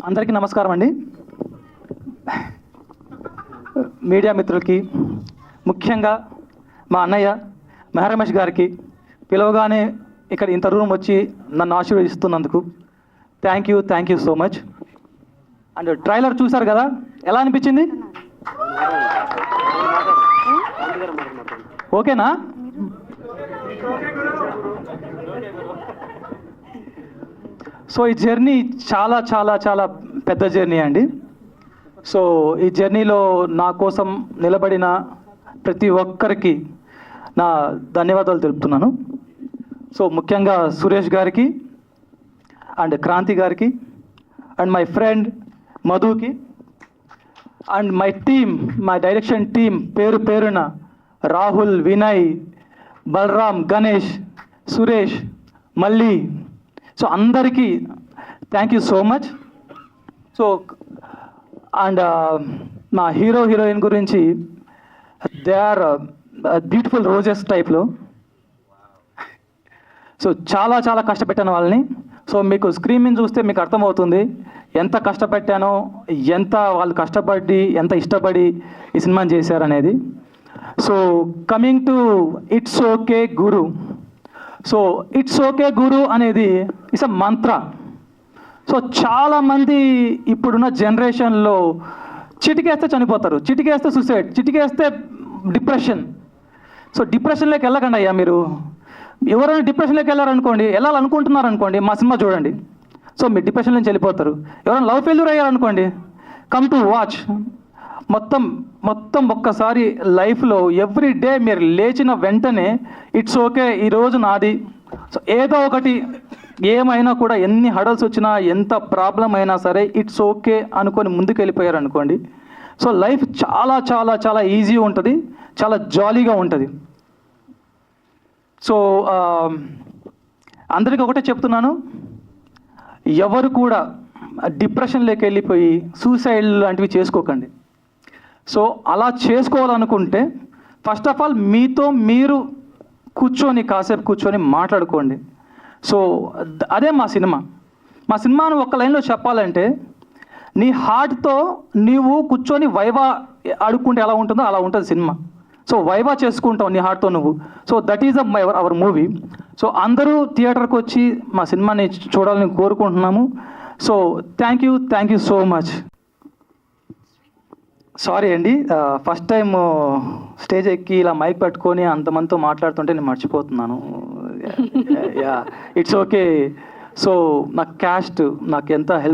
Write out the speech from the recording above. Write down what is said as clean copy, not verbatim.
అందరికీ నమస్కారం అండి. మీడియా మిత్రులకి, ముఖ్యంగా మా అన్నయ్య మెహర్ రమేష్ గారికి పిలవగానే ఇక్కడ ఇంత రూమ్ వచ్చి నన్ను ఆశీర్వదిస్తున్నందుకు thank you so much. And trailer చూశారు కదా, ఎలా అనిపించింది? ఓకేనా? సో ఈ జర్నీ చాలా చాలా చాలా పెద్ద జర్నీ అండి. సో ఈ జర్నీలో నా కోసం నిలబడిన ప్రతి ఒక్కరికి నా ధన్యవాదాలు తెలుపుతున్నాను. సో ముఖ్యంగా సురేష్ గారికి అండ్ క్రాంతి గారికి అండ్ మై ఫ్రెండ్ మధుకి and my team, my direction team పేరు పేరున రాహుల్, వినయ్, బలరామ్, గణేష్, సురేష్, మళ్ళీ సో అందరికీ thank you so much. So and మా హీరో హీరోయిన్ గురించి, దే ఆర్ బ్యూటిఫుల్ రోజెస్ టైప్లో. సో చాలా చాలా కష్టపెట్టాను వాళ్ళని. సో మీకు స్క్రీన్ మీద చూస్తే మీకు అర్థమవుతుంది ఎంత కష్టపెట్టానో, ఎంత వాళ్ళు కష్టపడి, ఎంత ఇష్టపడి ఈ సినిమాని చేశారనేది. So coming to it's okay Guru. So it's okay Guru అనేది ఇట్స్ అ మంత్ర. సో చాలామంది ఇప్పుడున్న జనరేషన్లో చిటికేస్తే చనిపోతారు, చిటికేస్తే సూసైడ్, చిటికేస్తే డిప్రెషన్. సో డిప్రెషన్లోకి వెళ్ళకండి అయ్యా. మీరు ఎవరైనా డిప్రెషన్లోకి వెళ్ళారనుకోండి, వెళ్ళాలనుకుంటున్నారు అనుకోండి, మా సినిమా చూడండి. సో మీరు డిప్రెషన్ నుంచి వెళ్ళిపోతారు. ఎవరైనా లవ్ ఫెయిల్యూర్ అయ్యారనుకోండి, కమ్ టు వాచ్. మొత్తం ఒక్కసారి లైఫ్లో ఎవ్రీ డే మీరు లేచిన వెంటనే ఇట్స్ ఓకే, ఈరోజు నాది. సో ఏదో ఒకటి, ఏమైనా కూడా, ఎన్ని హడల్స్ వచ్చినా, ఎంత ప్రాబ్లం అయినా సరే ఇట్స్ ఓకే అనుకొని ముందుకు వెళ్ళిపోయారు అనుకోండి. సో లైఫ్ చాలా చాలా చాలా ఈజీ ఉంటుంది, చాలా జాలీగా ఉంటుంది. సో అందరికీ ఒకటే చెప్తున్నాను, ఎవరు కూడా డిప్రెషన్లోకి వెళ్ళిపోయి సూసైడ్ లాంటివి చేసుకోకండి. సో అలా చేసుకోవాలనుకుంటే ఫస్ట్ ఆఫ్ ఆల్ మీతో మీరు కాసేపు కూర్చొని మాట్లాడుకోండి. సో అదే మా సినిమాను ఒక్క లైన్లో చెప్పాలంటే, నీ హార్ట్తో నీవు కూర్చొని వైవా ఆడుకుంటే ఎలా ఉంటుందో అలా ఉంటుంది సినిమా. సో వైవా చేసుకుంటావు నీ హార్ట్తో నువ్వు. So that is our movie. So అందరూ థియేటర్కి వచ్చి మా సినిమాని చూడాలని కోరుకుంటున్నాము. So thank you so much. Sorry అండి, ఫస్ట్ టైం స్టేజ్ ఎక్కి ఇలా మైక్ పట్టుకొని అంతమందితో మాట్లాడుతుంటే నేను మర్చిపోతున్నాను. Yeah, it's okay. సో నాకు క్యాస్ట్ నాకు ఎంత హెల్ప్